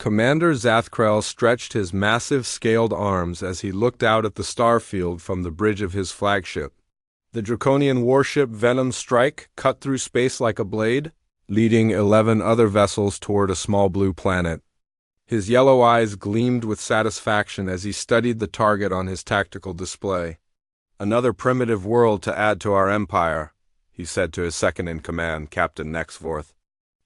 Commander Zathkrel stretched his massive scaled arms as he looked out at the starfield from the bridge of his flagship. The Draconian warship Venom Strike cut through space like a blade, leading 11 other vessels toward a small blue planet. His yellow eyes gleamed with satisfaction as he studied the target on his tactical display. "Another primitive world to add to our empire," he said to his second-in-command, Captain Nextforth.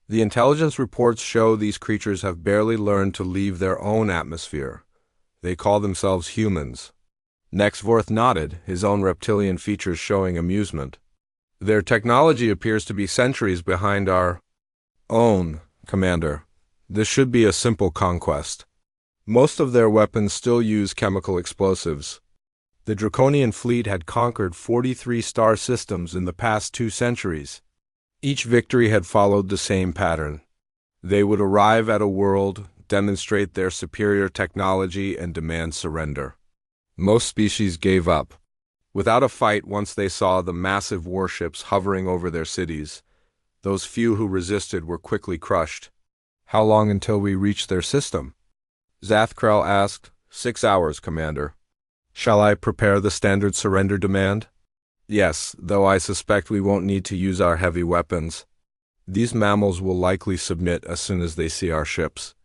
"The intelligence reports show these creatures have barely learned to leave their own atmosphere. They call themselves humans." Nextforth nodded, his own reptilian features showing amusement. "Their technology appears to be centuries behind our own, Commander. This should be a simple conquest. Most of their weapons still use chemical explosives. The Draconian fleet had conquered 43 star systems in the past 2 centuries. Each victory had followed the same pattern. They would arrive at a world, demonstrate their superior technology, and demand surrender. Most species gave up. Without a fight once they saw the massive warships hovering over their cities. Those few who resisted were quickly crushed. How long until we reach their system?" Zathkrel asked. 6 hours, Commander." "Shall I prepare the standard surrender demand?" "Yes, though I suspect we won't need to use our heavy weapons. These mammals will likely submit as soon as they see our ships.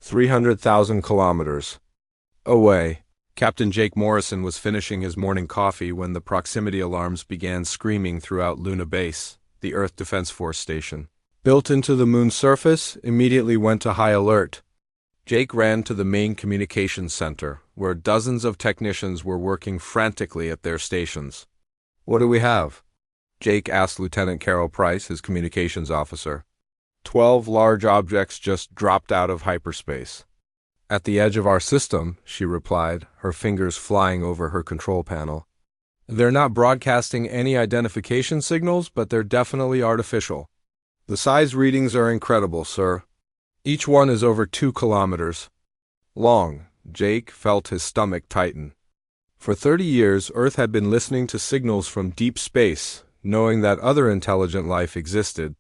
300,000 kilometers away." Captain Jake Morrison was finishing his morning coffee when the proximity alarms began screaming throughout Luna Base, the Earth Defense Force station. Built into the moon's surface, immediately went to high alert. Jake ran to the main communications center, where dozens of technicians were working frantically at their stations. "What do we have?" Jake asked Lieutenant Carol Price, his communications officer. 12 large objects just dropped out of hyperspace. "At the edge of our system," she replied, her fingers flying over her control panel. "They're not broadcasting any identification signals, but they're definitely artificial. The size readings are incredible, sir. Each one is over 2 kilometers long." Jake felt his stomach tighten. For 30 years, Earth had been listening to signals from deep space, knowing that other intelligent life existed.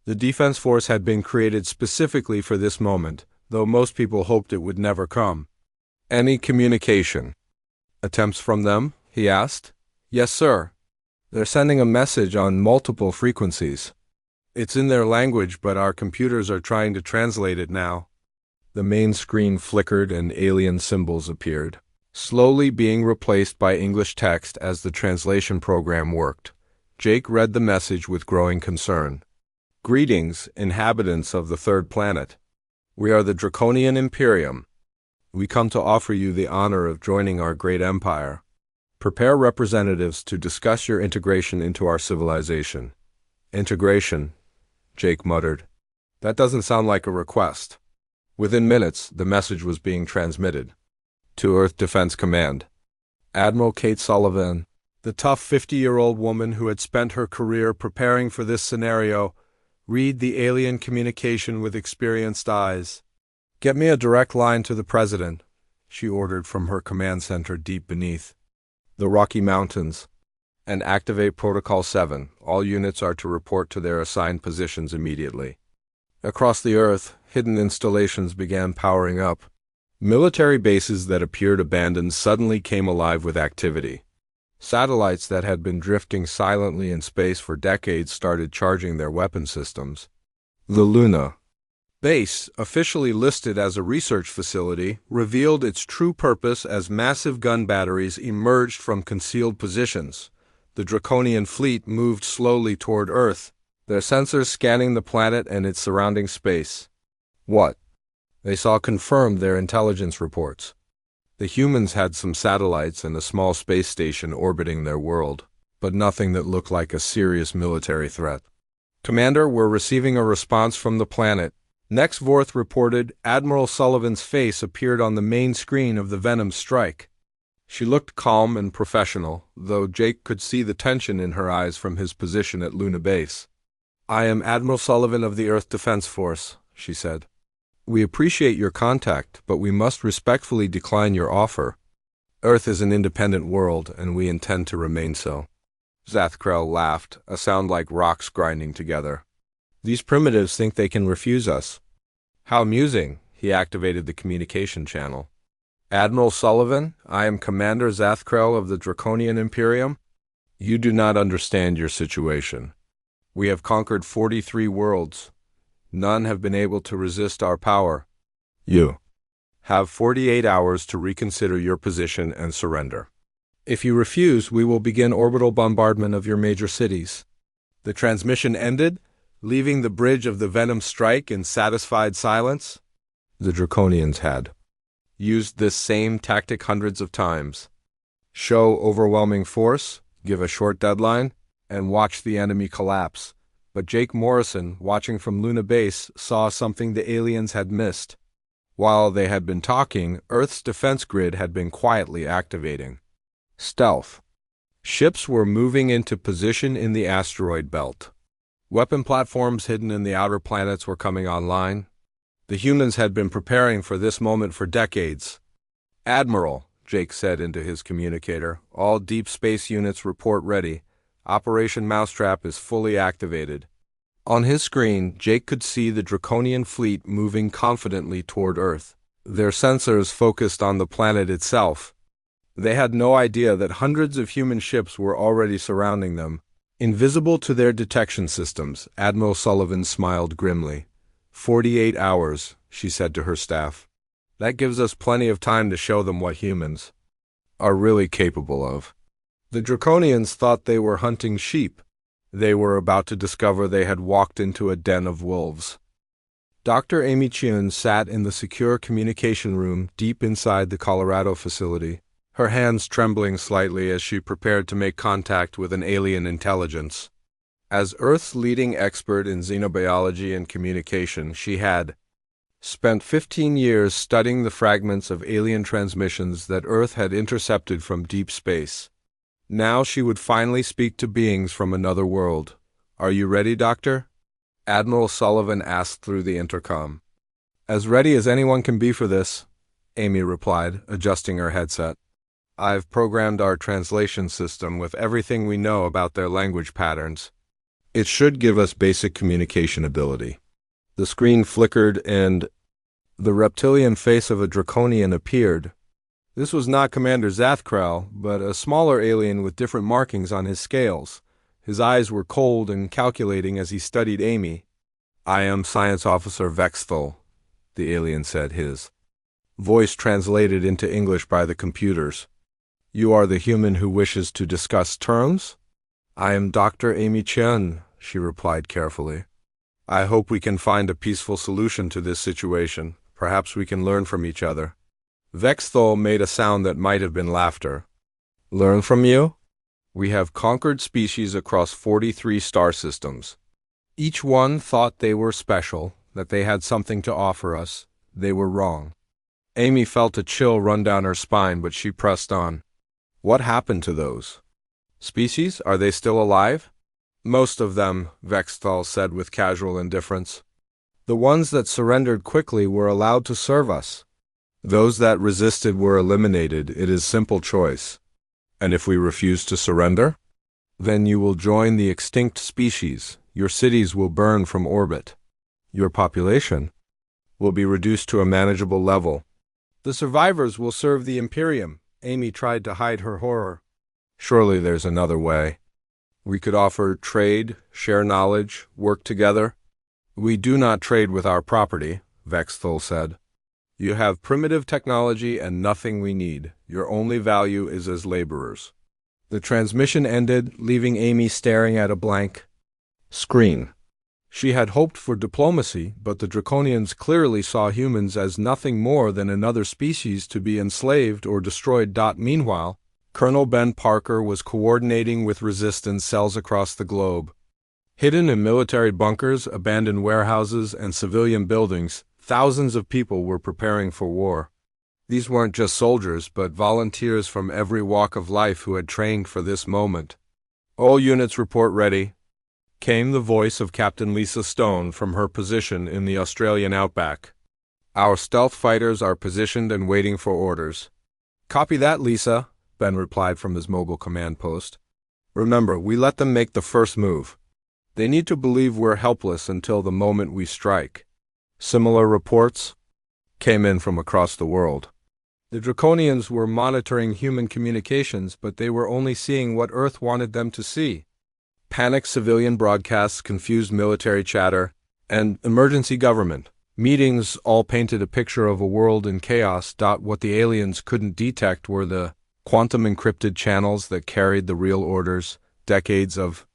The Defense Force had been created specifically for this moment, though most people hoped it would never come. "Any communication attempts from them?" he asked. "Yes, sir. They're sending a message on multiple frequencies. It's in their language, but our computers are trying to translate it now." The main screen flickered and alien symbols appeared, slowly being replaced by English text as the translation program worked. Jake read the message with growing concern. "Greetings, inhabitants of the third planet. We are the Draconian Imperium. We come to offer you the honor of joining our great empire. Prepare representatives to discuss your integration into our civilization." "Integration," Jake muttered. "That doesn't sound like a request." Within minutes, the message was being transmitted. "To Earth Defense Command. Admiral Kate Sullivan." The tough 50-year-old woman who had spent her career preparing for this scenario read the alien communication with experienced eyes. "Get me a direct line to the President," she ordered from her command center deep beneath the Rocky Mountains. "And activate Protocol 7. All units are to report to their assigned positions immediately." Across the Earth, hidden installations began powering up. Military bases that appeared abandoned suddenly came alive with activity. Satellites that had been drifting silently in space for decades started charging their weapon systems. The Luna Base, officially listed as a research facility, revealed its true purpose as massive gun batteries emerged from concealed positions. The Draconian fleet moved slowly toward Earth, their sensors scanning the planet and its surrounding space. What they saw confirmed their intelligence reports. The humans had some satellites and a small space station orbiting their world, but nothing that looked like a serious military threat. "Commander, we're receiving a response from the planet." Nextforth reported. Admiral Sullivan's face appeared on the main screen of the Venom Strike. She looked calm and professional, though Jake could see the tension in her eyes from his position at Luna Base. "I am Admiral Sullivan of the Earth Defense Force," she said. "We appreciate your contact, but we must respectfully decline your offer. Earth is an independent world, and we intend to remain so." Zathkrel laughed, a sound like rocks grinding together. "These primitives think they can refuse us." "How amusing," He activated the communication channel. Admiral Sullivan, I am Commander Zathkrell of the Draconian Imperium. You do not understand your situation. We have conquered 43 worlds. None have been able to resist our power. You have 48 hours to reconsider your position and surrender. If you refuse, we will begin orbital bombardment of your major cities. The transmission ended, leaving the bridge of the Venom strike in satisfied silence. The Draconians had used this same tactic hundreds of times. Show overwhelming force, give a short deadline, and watch the enemy collapse. But Jake Morrison, watching from Luna Base, saw something the aliens had missed. While they had been talking, Earth's defense grid had been quietly activating. Stealth. Ships were moving into position in the asteroid belt. Weapon platforms hidden in the outer planets were coming online. The humans had been preparing for this moment for decades. Admiral, Jake said into his communicator, all deep space units report ready. Operation Mousetrap is fully activated. On his screen, Jake could see the Draconian fleet moving confidently toward Earth. Their sensors focused on the planet itself. They had no idea that hundreds of human ships were already surrounding them. Invisible to their detection systems, Admiral Sullivan smiled grimly. 48 hours, she said to her staff. That gives us plenty of time to show them what humans are really capable of. The Draconians thought they were hunting sheep. They were about to discover they had walked into a den of wolves. Dr. Amy Chun sat in the secure communication room deep inside the Colorado facility, her hands trembling slightly as she prepared to make contact with an alien intelligence. As Earth's leading expert in xenobiology and communication, she had spent 15 years studying the fragments of alien transmissions that Earth had intercepted from deep space. Now she would finally speak to beings from another world. Are you ready, Doctor? Admiral Sullivan asked through the intercom. As ready as anyone can be for this, Amy replied, adjusting her headset. I've programmed our translation system with everything we know about their language patterns. It should give us basic communication ability. The screen flickered and the reptilian face of a Draconian appeared. This was not Commander Zathkrell, but a smaller alien with different markings on his scales. His eyes were cold and calculating as he studied Amy. I am Science Officer Vexthal, the alien said, his voice translated into English by the computers. You are the human who wishes to discuss terms? I am Dr. Amy Chen, she replied carefully. I hope we can find a peaceful solution to this situation. Perhaps we can learn from each other. Vexthal made a sound that might have been laughter. Learn from you? We have conquered species across 43 star systems. Each one thought they were special, that they had something to offer us. They were wrong. Amy felt a chill run down her spine, but she pressed on. What happened to those species? Are they still alive? Most of them, Vexthal said with casual indifference. The ones that surrendered quickly were allowed to serve us. Those that resisted were eliminated. It is simple choice. And if we refuse to surrender? Then you will join the extinct species. Your cities will burn from orbit. Your population will be reduced to a manageable level. The survivors will serve the Imperium. Amy tried to hide her horror. Surely there's another way. We could offer trade, share knowledge, work together. We do not trade with our property, Vexthal said. You have primitive technology and nothing we need. Your only value is as laborers. The transmission ended, leaving Amy staring at a blank screen. She had hoped for diplomacy, but the Draconians clearly saw humans as nothing more than another species to be enslaved or destroyed. Meanwhile, Colonel Ben Parker was coordinating with resistance cells across the globe. Hidden in military bunkers, abandoned warehouses, and civilian buildings, thousands of people were preparing for war. These weren't just soldiers, but volunteers from every walk of life who had trained for this moment. All units report ready, came the voice of Captain Lisa Stone from her position in the Australian outback. Our stealth fighters are positioned and waiting for orders. Copy that, Lisa, Ben replied from his mobile command post. Remember, we let them make the first move. They need to believe we're helpless until the moment we strike. Similar reports? came in from across the world. The Draconians were monitoring human communications, but they were only seeing what Earth wanted them to see. Panicked civilian broadcasts, confused military chatter, and emergency government meetings all painted a picture of a world in chaos. What the aliens couldn't detect were the quantum encrypted channels that carried the real orders. Decades of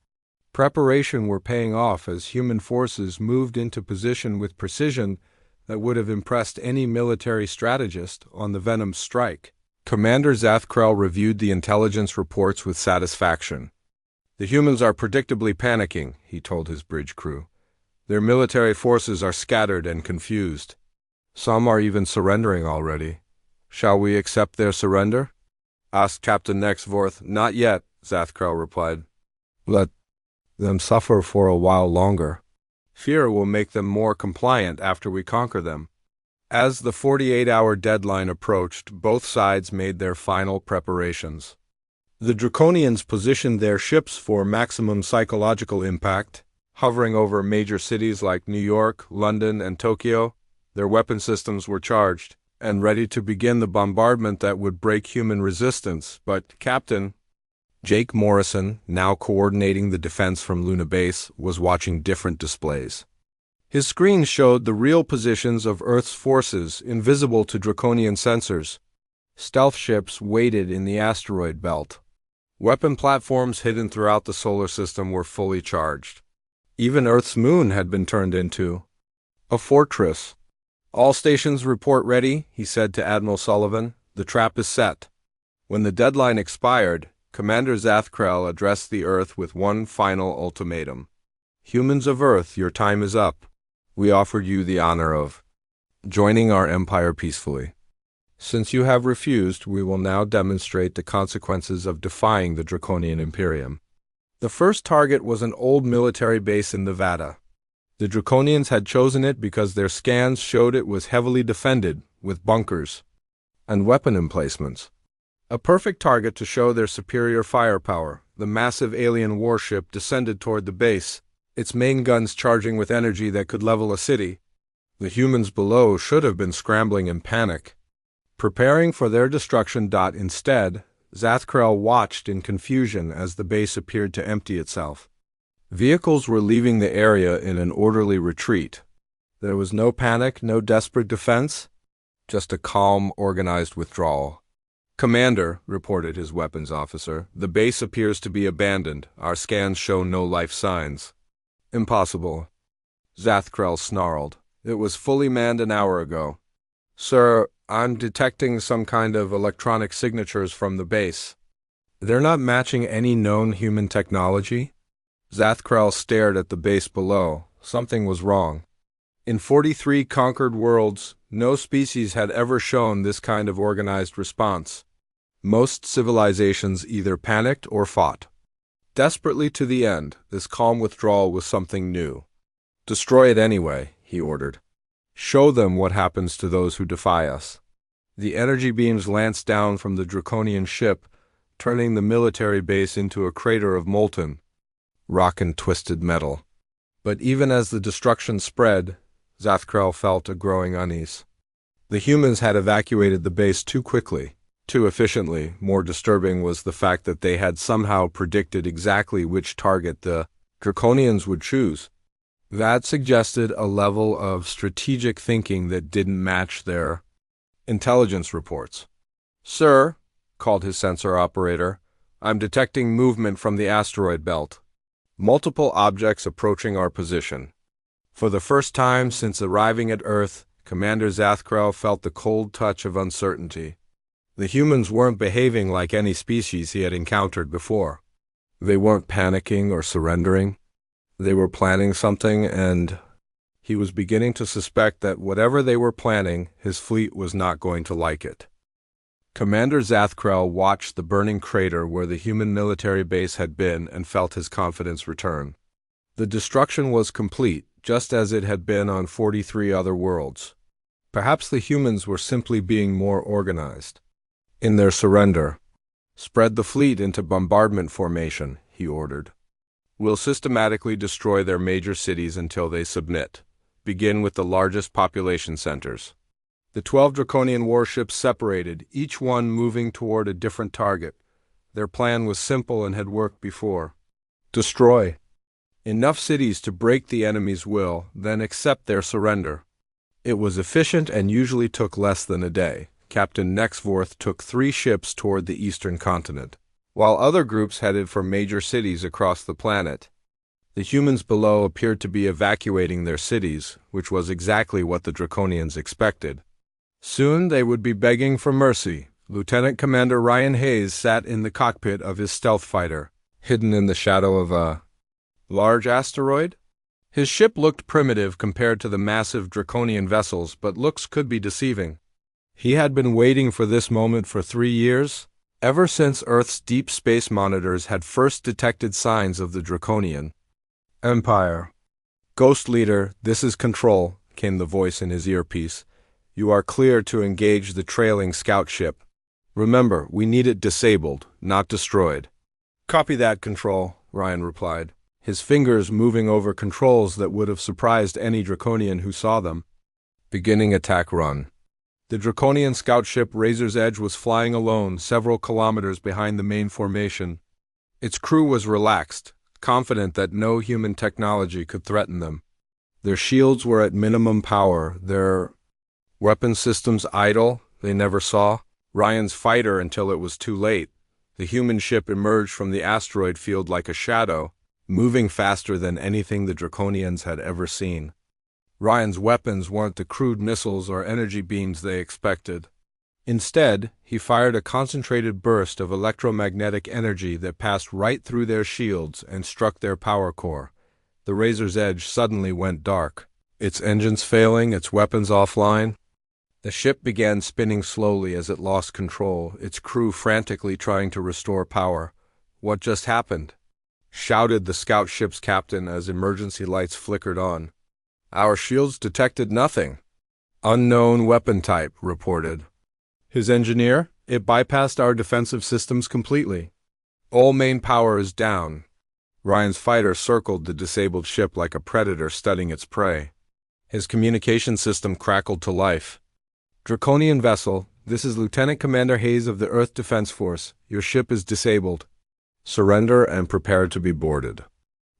preparation were paying off as human forces moved into position with precision that would have impressed any military strategist on the Venom strike. Commander Zathkrell reviewed the intelligence reports with satisfaction. "The humans are predictably panicking," he told his bridge crew. "Their military forces are scattered and confused. Some are even surrendering already. Shall we accept their surrender?" asked Captain Nexvorth. "Not yet," Zathkrell replied. "Let them suffer for a while longer. Fear will make them more compliant after we conquer them." As the 48-hour deadline approached, both sides made their final preparations. The Draconians positioned their ships for maximum psychological impact, hovering over major cities like New York, London, and Tokyo. Their weapon systems were charged and ready to begin the bombardment that would break human resistance. But Captain Jake Morrison, now coordinating the defense from Luna Base, was watching different displays. His screen showed the real positions of Earth's forces, invisible to Draconian sensors. Stealth ships waited in the asteroid belt. Weapon platforms hidden throughout the solar system were fully charged. Even Earth's moon had been turned into a fortress. "All stations report ready," he said to Admiral Sullivan. "The trap is set." When the deadline expired, Commander Zathkrell addressed the Earth with one final ultimatum. "Humans of Earth, your time is up. We offered you the honor of joining our empire peacefully. Since you have refused, we will now demonstrate the consequences of defying the Draconian Imperium." The first target was an old military base in Nevada. The Draconians had chosen it because their scans showed it was heavily defended, with bunkers and weapon emplacements. A perfect target to show their superior firepower. The massive alien warship descended toward the base, its main guns charging with energy that could level a city. The humans below should have been scrambling in panic, preparing for their destruction. Instead, Zathkrell watched in confusion as the base appeared to empty itself. Vehicles were leaving the area in an orderly retreat. There was no panic, no desperate defense, just a calm, organized withdrawal. "Commander," reported his weapons officer, "the base appears to be abandoned. Our scans show no life signs." "Impossible," Zathkrell snarled. "It was fully manned an hour ago." "Sir, I'm detecting some kind of electronic signatures from the base. They're not matching any known human technology." Zathkrell stared at the base below. Something was wrong. In 43 conquered worlds, no species had ever shown this kind of organized response. Most civilizations either panicked or fought desperately to the end. This calm withdrawal was something new. "Destroy it anyway," he ordered. "Show them what happens to those who defy us." The energy beams lanced down from the Draconian ship, turning the military base into a crater of molten rock and twisted metal. But even as the destruction spread, Zathkrell felt a growing unease. The humans had evacuated the base too quickly, too efficiently. More disturbing was the fact that they had somehow predicted exactly which target the Draconians would choose. That suggested a level of strategic thinking that didn't match their intelligence reports. "Sir," called his sensor operator, "I'm detecting movement from the asteroid belt. Multiple objects approaching our position." For the first time since arriving at Earth, Commander Zathkrell felt the cold touch of uncertainty. The humans weren't behaving like any species he had encountered before. They weren't panicking or surrendering. They were planning something, and he was beginning to suspect that whatever they were planning, his fleet was not going to like it. Commander Zathkrell watched the burning crater where the human military base had been and felt his confidence return. The destruction was complete, just as it had been on 43 other worlds. Perhaps the humans were simply being more organized in their surrender. "Spread the fleet into bombardment formation," he ordered. "We'll systematically destroy their major cities until they submit. Begin with the largest population centers." The 12 Draconian warships separated, each one moving toward a different target. Their plan was simple and had worked before. Destroy enough cities to break the enemy's will, then accept their surrender. It was efficient and usually took less than a day. Captain Nexvorth took 3 ships toward the eastern continent, while other groups headed for major cities across the planet. The humans below appeared to be evacuating their cities, which was exactly what the Draconians expected. Soon they would be begging for mercy. Lieutenant Commander Ryan Hayes sat in the cockpit of his stealth fighter, hidden in the shadow of a large asteroid. His ship looked primitive compared to the massive Draconian vessels, but looks could be deceiving. He had been waiting for this moment for 3 years, ever since Earth's deep space monitors had first detected signs of the Draconian Empire. "Ghost Leader, this is Control," came the voice in his earpiece. "You are clear to engage the trailing scout ship. Remember, we need it disabled, not destroyed." "Copy that, Control," Ryan replied, his fingers moving over controls that would have surprised any Draconian who saw them. Beginning attack run. The Draconian scout ship Razor's Edge was flying alone several kilometers behind the main formation. Its crew was relaxed, confident that no human technology could threaten them. Their shields were at minimum power, their weapon systems idle. They never saw Ryan's fighter until it was too late. The human ship emerged from the asteroid field like a shadow, moving faster than anything the Draconians had ever seen. Ryan's weapons weren't the crude missiles or energy beams they expected. Instead, he fired a concentrated burst of electromagnetic energy that passed right through their shields and struck their power core. The Razor's Edge suddenly went dark, its engines failing, its weapons offline. The ship began spinning slowly as it lost control, its crew frantically trying to restore power. "What just happened?" shouted the scout ship's captain as emergency lights flickered on. "Our shields detected nothing." "Unknown weapon type," reported his engineer. "It bypassed our defensive systems completely. All main power is down." Ryan's fighter circled the disabled ship like a predator studying its prey. His communication system crackled to life. "Draconian vessel, this is Lieutenant Commander Hayes of the Earth Defense Force. Your ship is disabled. Surrender and prepare to be boarded."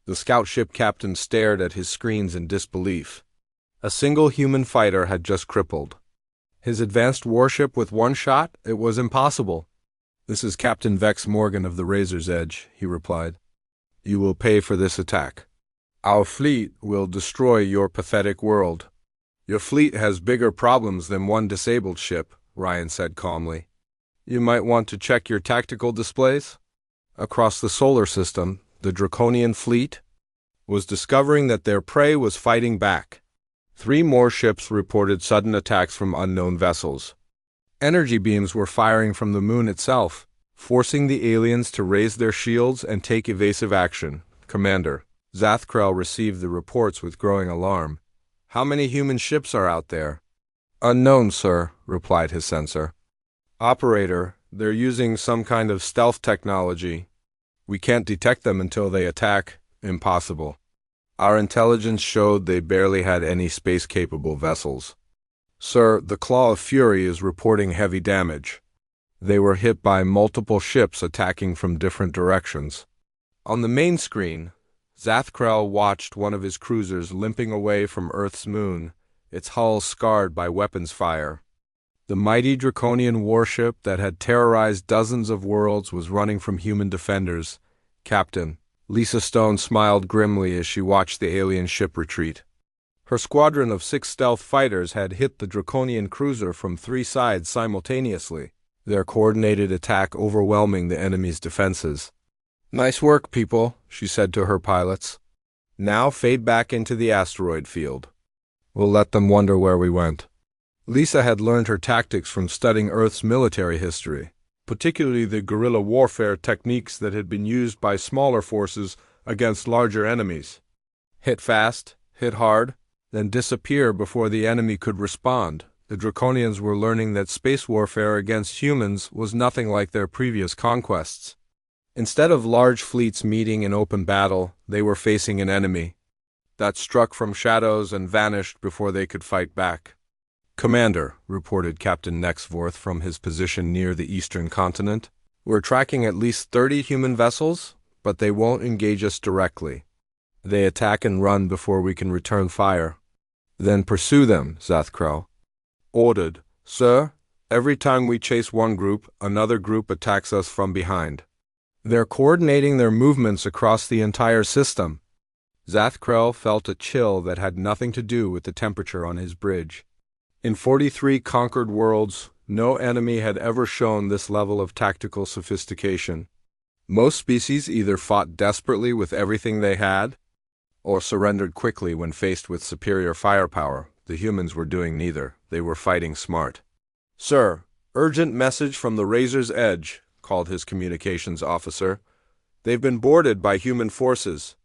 The scout ship captain stared at his screens in disbelief. A single human fighter had just crippled his advanced warship with one shot. It was impossible. "This is Captain Vex Morgan of the Razor's Edge," he replied. "You will pay for this attack. Our fleet will destroy your pathetic world." "Your fleet has bigger problems than one disabled ship," Ryan said calmly. "You might want to check your tactical displays." Across the solar system, the Draconian fleet was discovering that their prey was fighting back. 3 more ships reported sudden attacks from unknown vessels. Energy beams were firing from the moon itself, forcing the aliens to raise their shields and take evasive action. "Commander," Zathkrell received the reports with growing alarm. "How many human ships are out there?" "Unknown, sir," replied his sensor. "Operator, they're using some kind of stealth technology. We can't detect them until they attack." "Impossible. Our intelligence showed they barely had any space-capable vessels." "Sir, the Claw of Fury is reporting heavy damage. They were hit by multiple ships attacking from different directions." On the main screen, Zathkrell watched one of his cruisers limping away from Earth's moon, its hull scarred by weapons fire. The mighty Draconian warship that had terrorized dozens of worlds was running from human defenders. "Captain," Lisa Stone smiled grimly as she watched the alien ship retreat. Her squadron of 6 stealth fighters had hit the Draconian cruiser from 3 sides simultaneously, their coordinated attack overwhelming the enemy's defenses. "Nice work, people," she said to her pilots. "Now fade back into the asteroid field. We'll let them wonder where we went." Lisa had learned her tactics from studying Earth's military history, particularly the guerrilla warfare techniques that had been used by smaller forces against larger enemies. Hit fast, hit hard, then disappear before the enemy could respond. The Draconians were learning that space warfare against humans was nothing like their previous conquests. Instead of large fleets meeting in open battle, they were facing an enemy that struck from shadows and vanished before they could fight back. Commander, reported Captain Nextvorth from his position near the eastern continent, we're tracking at least 30 human vessels, but they won't engage us directly. They attack and run before we can return fire. Then pursue them, Zathkrel ordered. Sir, every time we chase one group, another group attacks us from behind. They're coordinating their movements across the entire system. Zathkrel felt a chill that had nothing to do with the temperature on his bridge. In 43 conquered worlds, no enemy had ever shown this level of tactical sophistication. Most species either fought desperately with everything they had, or surrendered quickly when faced with superior firepower. The humans were doing neither. They were fighting smart. Sir, urgent message from the Razor's Edge, called his communications officer. They've been boarded by human forces.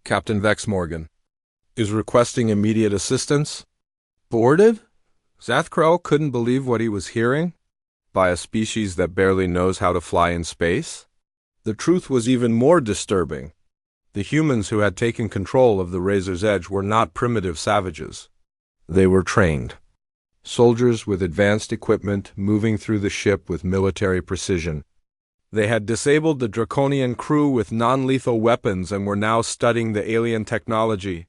Captain Vexmorgan is requesting immediate assistance. Boarded? Zathkrel couldn't believe what he was hearing. By a species that barely knows how to fly in space? The truth was even more disturbing. The humans who had taken control of the Razor's Edge were not primitive savages. They were trained. Soldiers with advanced equipment moving through the ship with military precision. They had disabled the Draconian crew with non-lethal weapons and were now studying the alien technology.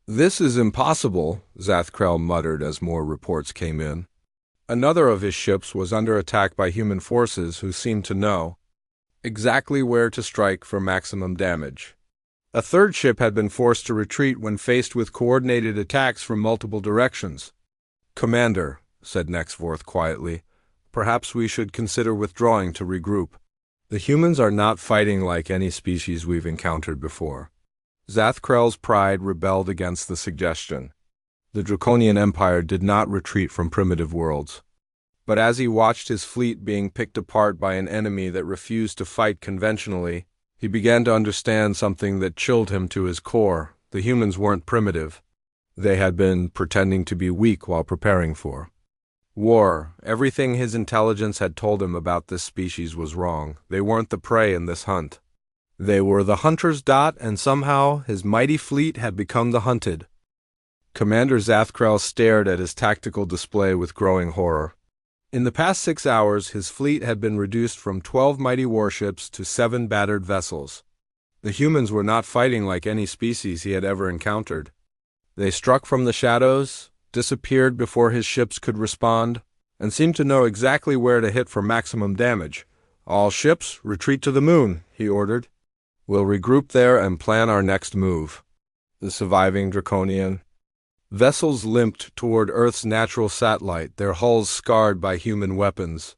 This is impossible, Zathkrel muttered as more reports came in. Another of his ships was under attack by human forces who seemed to know exactly where to strike for maximum damage. A third ship had been forced to retreat when faced with coordinated attacks from multiple directions. Commander, said Nextvorth quietly, perhaps we should consider withdrawing to regroup. The humans are not fighting like any species we've encountered before. Zathkrel's pride rebelled against the suggestion. The Draconian Empire did not retreat from primitive worlds. But as he watched his fleet being picked apart by an enemy that refused to fight conventionally, he began to understand something that chilled him to his core. The humans weren't primitive. They had been pretending to be weak while preparing for war. Everything his intelligence had told him about this species was wrong. They weren't the prey in this hunt. They were the hunter's dot, and somehow his mighty fleet had become the hunted. Commander Zathkrel stared at his tactical display with growing horror. In the past 6 hours, his fleet had been reduced from 12 mighty warships to 7 battered vessels. The humans were not fighting like any species he had ever encountered. They struck from the shadows, disappeared before his ships could respond, and seemed to know exactly where to hit for maximum damage. All ships, retreat to the moon, he ordered. We'll regroup there and plan our next move. The surviving Draconian vessels limped toward Earth's natural satellite, their hulls scarred by human weapons.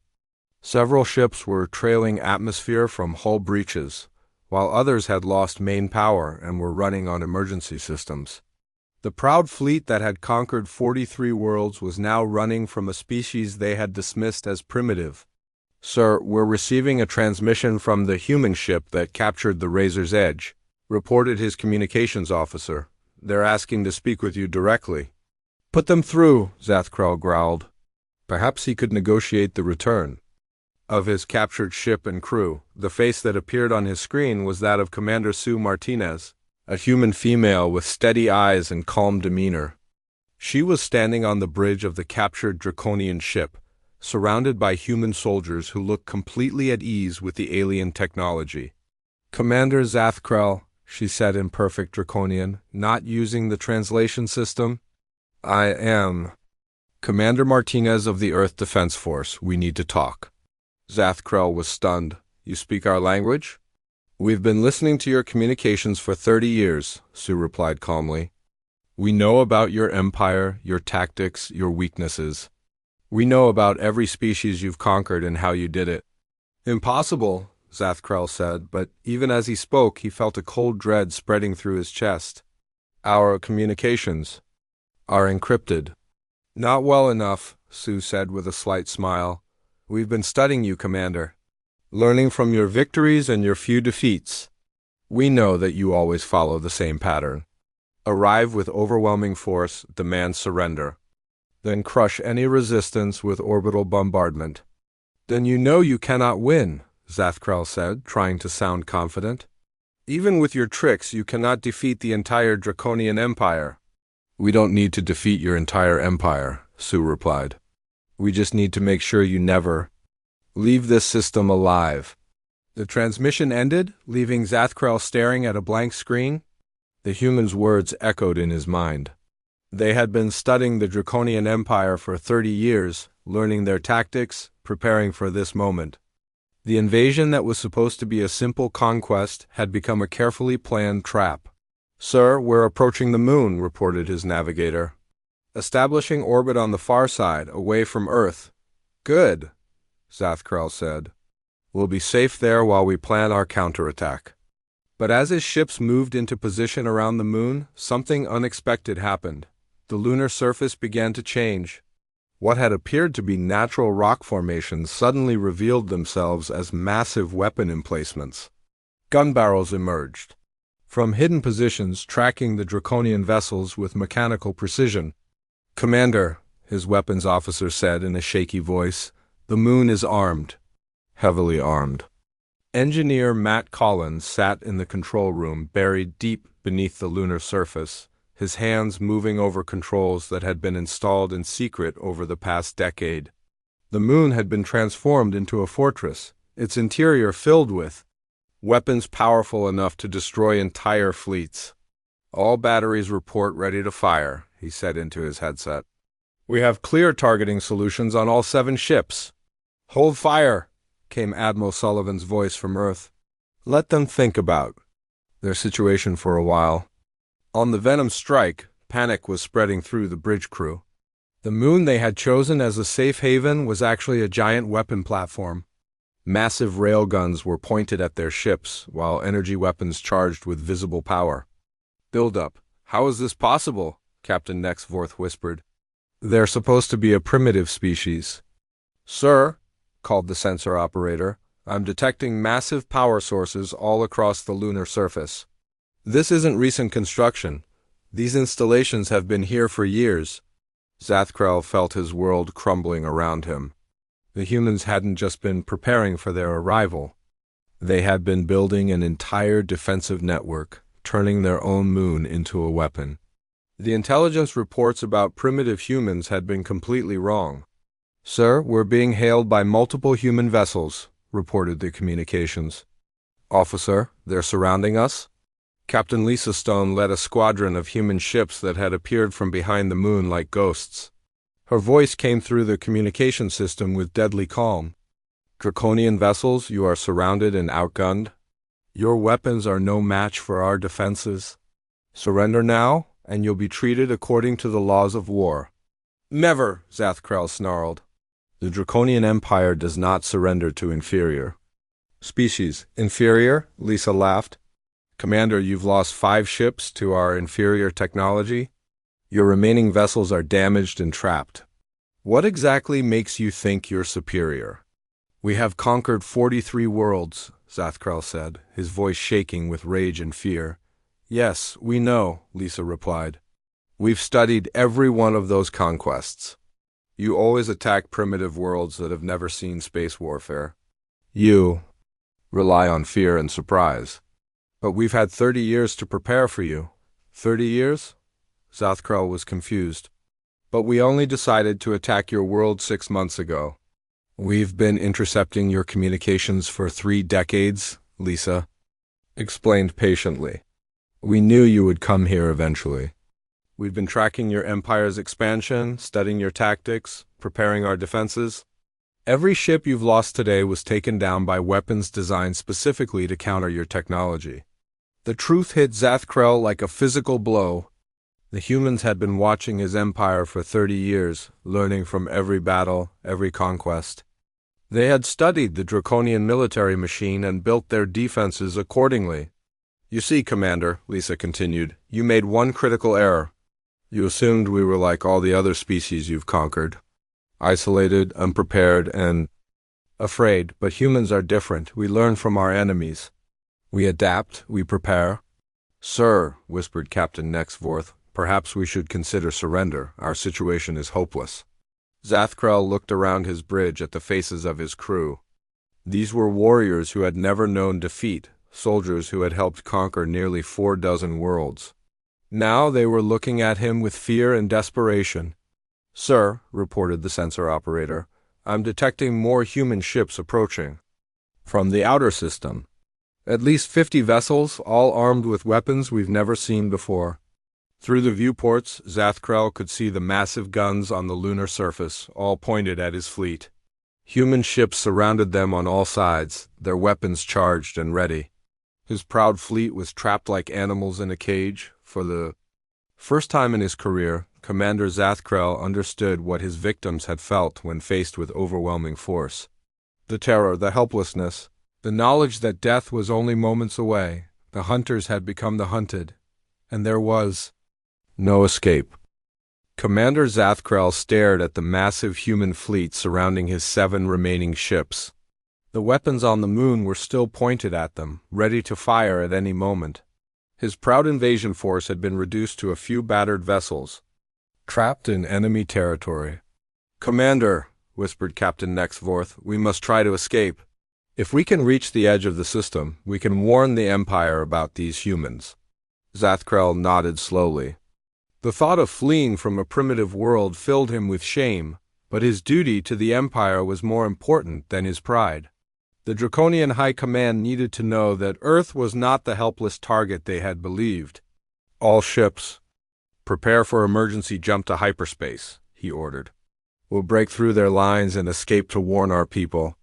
Several ships were trailing atmosphere from hull breaches, while others had lost main power and were running on emergency systems. The proud fleet that had conquered 43 worlds was now running from a species they had dismissed as primitive. Sir, we're receiving a transmission from the human ship that captured the Razor's Edge, reported his communications officer. They're asking to speak with you directly. Put them through, Zathkrel growled. Perhaps he could negotiate the return of his captured ship and crew. The face that appeared on his screen was that of Commander Sue Martinez, a human female with steady eyes and calm demeanor. She was standing on the bridge of the captured Draconian ship, surrounded by human soldiers who looked completely at ease with the alien technology. Commander Zathkrel, she said in perfect Draconian, not using the translation system. I am Commander Martinez of the Earth Defense Force. We need to talk. Zathkrel was stunned. You speak our language? We've been listening to your communications for 30 years, Sue replied calmly. We know about your empire, your tactics, your weaknesses. We know about every species you've conquered and how you did it. Impossible, Zathkrel said, but even as he spoke, he felt a cold dread spreading through his chest. Our communications are encrypted. Not well enough, Sue said with a slight smile. We've been studying you, Commander, learning from your victories and your few defeats. We know that you always follow the same pattern. Arrive with overwhelming force, demand surrender. Then crush any resistance with orbital bombardment. Then you know you cannot win, Zathkrel said, trying to sound confident. Even with your tricks, you cannot defeat the entire Draconian Empire. We don't need to defeat your entire empire, Sue replied. "We just need to make sure you never leave this system alive." The transmission ended, leaving Zathkrel staring at a blank screen. The human's words echoed in his mind. They had been studying the Draconian Empire for 30 years, learning their tactics, preparing for this moment. The invasion that was supposed to be a simple conquest had become a carefully planned trap. "Sir, we're approaching the moon," reported his navigator. "Establishing orbit on the far side, away from Earth." "Good," Zathkrel said. "We'll be safe there while we plan our counterattack." But as his ships moved into position around the moon, something unexpected happened. The lunar surface began to change. What had appeared to be natural rock formations suddenly revealed themselves as massive weapon emplacements. Gun barrels emerged from hidden positions, tracking the Draconian vessels with mechanical precision. "Commander," his weapons officer said in a shaky voice, "the moon is armed." Heavily armed. Engineer Matt Collins sat in the control room, buried deep beneath the lunar surface, his hands moving over controls that had been installed in secret over the past decade. The moon had been transformed into a fortress, its interior filled with weapons powerful enough to destroy entire fleets. "All batteries report ready to fire," he said into his headset. "We have clear targeting solutions on all 7 ships." "Hold fire," came Admiral Sullivan's voice from Earth. "Let them think about their situation for a while." On the Venom strike, panic was spreading through the bridge crew. The moon they had chosen as a safe haven was actually a giant weapon platform. Massive railguns were pointed at their ships, while energy weapons charged with visible power. "Build up. How is this possible?" Captain Nextvorth whispered. "They're supposed to be a primitive species." "Sir," called the sensor operator, "I'm detecting massive power sources all across the lunar surface. This isn't recent construction. These installations have been here for years." Zathkrel felt his world crumbling around him. The humans hadn't just been preparing for their arrival. They had been building an entire defensive network, turning their own moon into a weapon. The intelligence reports about primitive humans had been completely wrong. "Sir, we're being hailed by multiple human vessels," reported the communications. "Officer, they're surrounding us?" Captain Lisa Stone led a squadron of human ships that had appeared from behind the moon like ghosts. Her voice came through the communication system with deadly calm. "Draconian vessels, you are surrounded and outgunned. Your weapons are no match for our defenses. Surrender now, and you'll be treated according to the laws of war." "Never," Zathkrel snarled. "The Draconian Empire does not surrender to inferior species." "Inferior?" Lisa laughed. "Commander, you've lost 5 ships to our inferior technology. Your remaining vessels are damaged and trapped. What exactly makes you think you're superior?" "We have conquered 43 worlds," Zathkrel said, his voice shaking with rage and fear. "Yes, we know," Lisa replied. "We've studied every one of those conquests. You always attack primitive worlds that have never seen space warfare. You rely on fear and surprise. But we've had 30 years to prepare for you." "30 years?" Zathkrel was confused. "But we only decided to attack your world 6 months ago." "We've been intercepting your communications for 3 decades," Lisa explained patiently. "We knew you would come here eventually. We've been tracking your empire's expansion, studying your tactics, preparing our defenses. Every ship you've lost today was taken down by weapons designed specifically to counter your technology." The truth hit Zathkrel like a physical blow. The humans had been watching his empire for 30 years, learning from every battle, every conquest. They had studied the Draconian military machine and built their defenses accordingly. "You see, Commander," Lisa continued, "you made one critical error. You assumed we were like all the other species you've conquered. Isolated, unprepared, and afraid. But humans are different. We learn from our enemies. We adapt, we prepare." "Sir," whispered Captain Nextvorth, "perhaps we should consider surrender. Our situation is hopeless." Zathkrel looked around his bridge at the faces of his crew. These were warriors who had never known defeat, soldiers who had helped conquer nearly 40 worlds. Now they were looking at him with fear and desperation. Sir, reported the sensor operator, I'm detecting more human ships approaching. From the outer system. At least 50 vessels, all armed with weapons we've never seen before. Through the viewports, Zathkrel could see the massive guns on the lunar surface, all pointed at his fleet. Human ships surrounded them on all sides, their weapons charged and ready. His proud fleet was trapped like animals in a cage. For the first time in his career, Commander Zathkrel understood what his victims had felt when faced with overwhelming force. The terror, the helplessness, the knowledge that death was only moments away. The hunters had become the hunted, and there was no escape. Commander Zathkrel stared at the massive human fleet surrounding his 7 remaining ships. The weapons on the moon were still pointed at them, ready to fire at any moment. His proud invasion force had been reduced to a few battered vessels, trapped in enemy territory. "Commander," whispered Captain Nextvorth, "we must try to escape. If we can reach the edge of the system, we can warn the Empire about these humans." Zathkrel nodded slowly. The thought of fleeing from a primitive world filled him with shame, but his duty to the Empire was more important than his pride. The Draconian High Command needed to know that Earth was not the helpless target they had believed. "All ships, prepare for emergency jump to hyperspace," he ordered. "We'll break through their lines and escape to warn our people."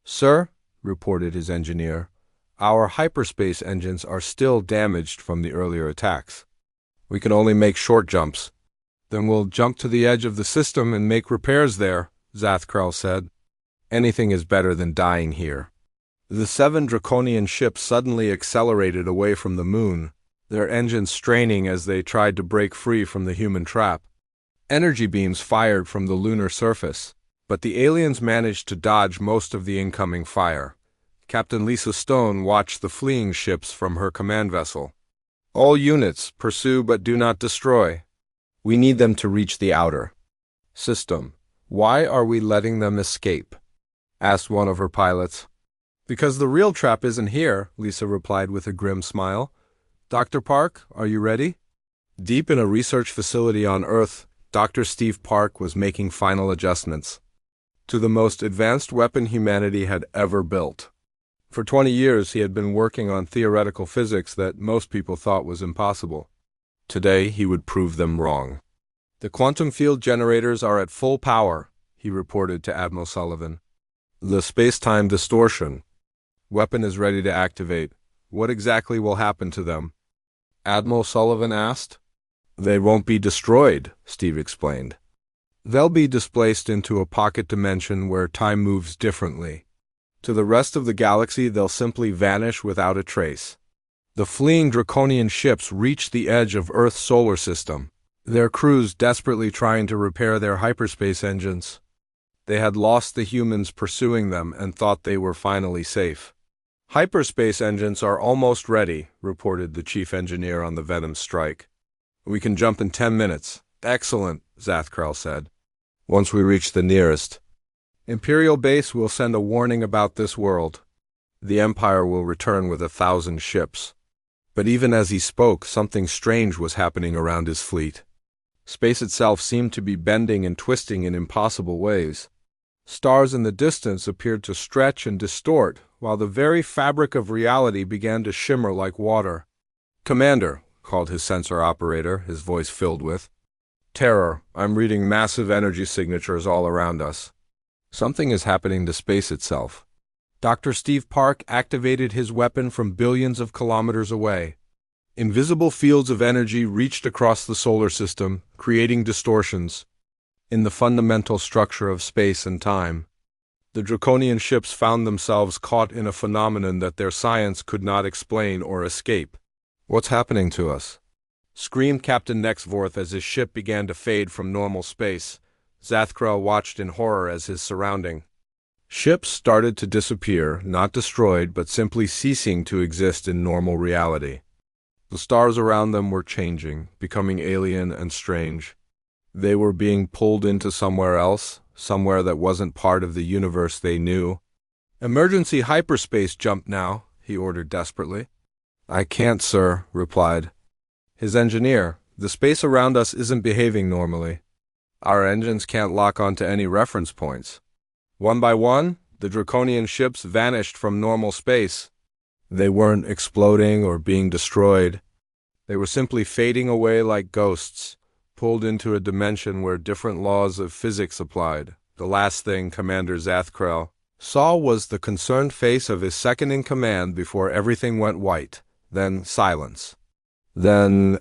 "Sir," reported his engineer, "our hyperspace engines are still damaged from the earlier attacks. We can only make short jumps." "Then we'll jump to the edge of the system and make repairs there," Zathkrel said. "Anything is better than dying here." The 7 Draconian ships suddenly accelerated away from the moon, their engines straining as they tried to break free from the human trap. Energy beams fired from the lunar surface, but the aliens managed to dodge most of the incoming fire. Captain Lisa Stone watched the fleeing ships from her command vessel. "All units, pursue but do not destroy. We need them to reach the outer system." "Why are we letting them escape?" asked one of her pilots. "Because the real trap isn't here," Lisa replied with a grim smile. "Dr. Park, are you ready?" Deep in a research facility on Earth, Dr. Steve Park was making final adjustments to the most advanced weapon humanity had ever built. For 20 years, he had been working on theoretical physics that most people thought was impossible. Today, he would prove them wrong. "The quantum field generators are at full power," he reported to Admiral Sullivan. "The space-time distortion weapon is ready to activate. What exactly will happen to them?" Admiral Sullivan asked. "They won't be destroyed," Steve explained. "They'll be displaced into a pocket dimension where time moves differently. To the rest of the galaxy, they'll simply vanish without a trace." The fleeing Draconian ships reached the edge of Earth's solar system, their crews desperately trying to repair their hyperspace engines. They had lost the humans pursuing them and thought they were finally safe. "Hyperspace engines are almost ready," reported the chief engineer on the Venom strike. "We can jump in 10 minutes. "Excellent," Zathkrel said. "Once we reach the nearest Imperial base, we'll send a warning about this world. The Empire will return with 1,000 ships." But even as he spoke, something strange was happening around his fleet. Space itself seemed to be bending and twisting in impossible ways. Stars in the distance appeared to stretch and distort, while the very fabric of reality began to shimmer like water. "Commander," called his sensor operator, his voice filled with terror, "I'm reading massive energy signatures all around us. Something is happening to space itself." Dr. Steve Park activated his weapon from billions of kilometers away. Invisible fields of energy reached across the solar system, creating distortions in the fundamental structure of space and time. The Draconian ships found themselves caught in a phenomenon that their science could not explain or escape. "What's happening to us?" screamed Captain Nextvorth as his ship began to fade from normal space. Zathkrel watched in horror as his surrounding ships started to disappear, not destroyed, but simply ceasing to exist in normal reality. The stars around them were changing, becoming alien and strange. They were being pulled into somewhere else, somewhere that wasn't part of the universe they knew. "Emergency hyperspace jump now," he ordered desperately. "I can't, sir," replied his engineer. "The space around us isn't behaving normally." Our engines can't lock onto any reference points. One by one, the Draconian ships vanished from normal space. They weren't exploding or being destroyed. They were simply fading away like ghosts, pulled into a dimension where different laws of physics applied. The last thing Commander Zathkrell saw was the concerned face of his second-in-command before everything went white. Then silence. Then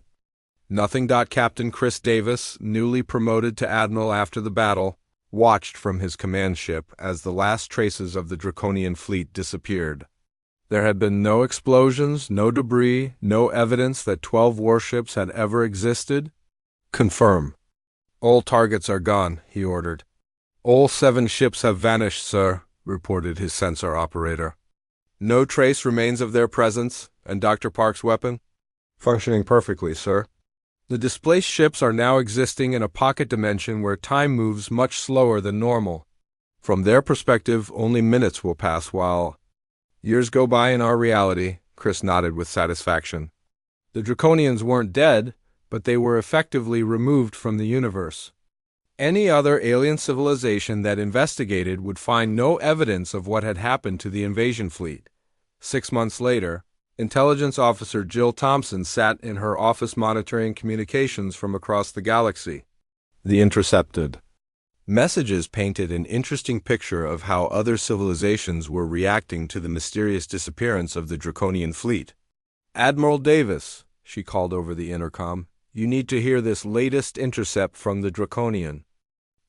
nothing. Captain Chris Davis, newly promoted to admiral after the battle, watched from his command ship as the last traces of the Draconian fleet disappeared. There had been no explosions, no debris, no evidence that 12 warships had ever existed. Confirm. All targets are gone, he ordered. All 7 ships have vanished, sir, reported his sensor operator. No trace remains of their presence, and Dr. Park's weapon? Functioning perfectly, sir. The displaced ships are now existing in a pocket dimension where time moves much slower than normal. From their perspective, only minutes will pass while years go by in our reality. Chris nodded with satisfaction. The Draconians weren't dead, but they were effectively removed from the universe. Any other alien civilization that investigated would find no evidence of what had happened to the invasion fleet. 6 months later, Intelligence Officer Jill Thompson sat in her office monitoring communications from across the galaxy. The intercepted messages painted an interesting picture of how other civilizations were reacting to the mysterious disappearance of the Draconian fleet. Admiral Davis, she called over the intercom, you need to hear this latest intercept from the Draconian.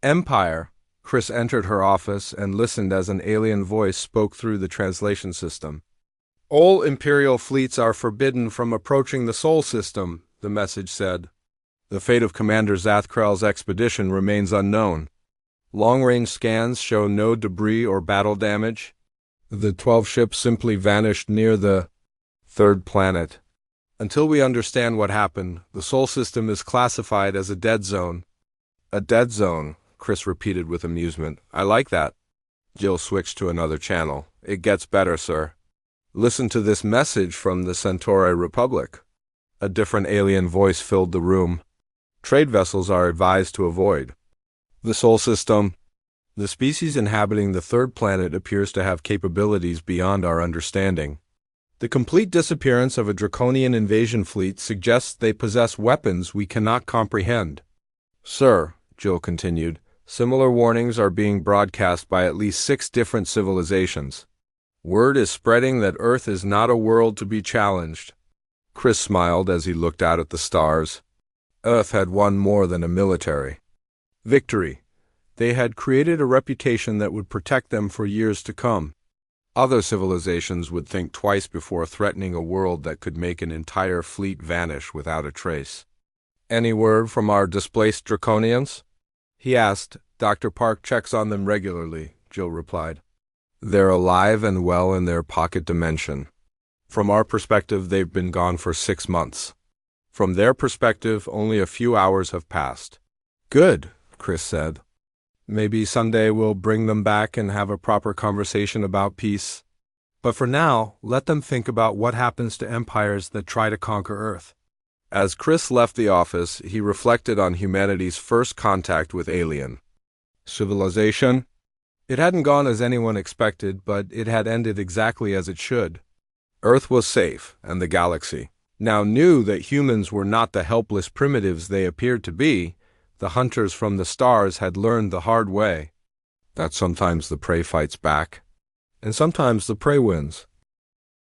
Empire. Chris entered her office and listened as an alien voice spoke through the translation system. All Imperial fleets are forbidden from approaching the Sol system, the message said. The fate of Commander Zathkrell's expedition remains unknown. Long-range scans show no debris or battle damage. The 12 ships simply vanished near the 3rd planet. Until we understand what happened, the Sol system is classified as a dead zone. A dead zone, Chris repeated with amusement. I like that. Jill switched to another channel. It gets better, sir. Listen to this message from the Centauri Republic. A different alien voice filled the room. Trade vessels are advised to avoid the Sol system. The species inhabiting the 3rd planet appears to have capabilities beyond our understanding. The complete disappearance of a Draconian invasion fleet suggests they possess weapons we cannot comprehend. Sir, Jill continued, similar warnings are being broadcast by at least 6 different civilizations. Word is spreading that Earth is not a world to be challenged. Chris smiled as he looked out at the stars. Earth had won more than a military victory. They had created a reputation that would protect them for years to come. Other civilizations would think twice before threatening a world that could make an entire fleet vanish without a trace. Any word from our displaced Draconians? He asked. Dr. Park checks on them regularly, Jill replied. They're alive and well in their pocket dimension. From our perspective, they've been gone for 6 months. From their perspective, only a few hours have passed. Good, Chris said. Maybe someday we'll bring them back and have a proper conversation about peace. But for now, let them think about what happens to empires that try to conquer Earth. As Chris left the office, he reflected on humanity's first contact with alien civilization. It hadn't gone as anyone expected, but it had ended exactly as it should. Earth was safe, and the galaxy now knew that humans were not the helpless primitives they appeared to be. The hunters from the stars had learned the hard way that sometimes the prey fights back, and sometimes the prey wins.